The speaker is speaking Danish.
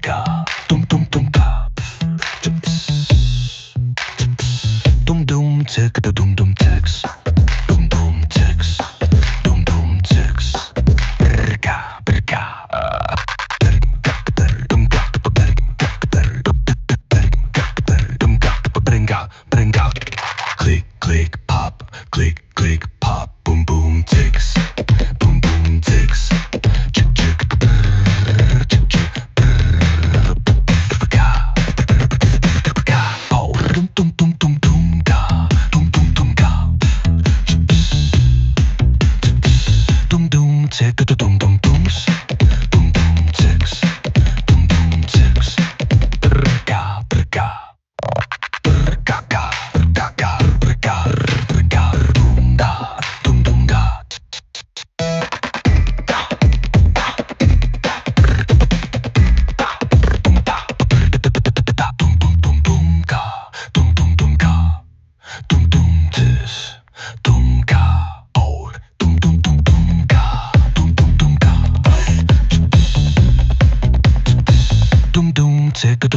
ka, dum dum dum ka, dum dum tek da dum dum tex, dum dum tex, dum dum tex, brka brka. Click, click, pop, click, click, pop, boom, boom, ticks, boom, boom, ticks, chick, chick, chick, chick, oh, dum, dum, dum, dum, dum, ga, dum, dum, dum, ga, dum, dum, tick, dum, dum, dums, dum, dum, ticks, dum, dum, ticks, brka, brka. Tick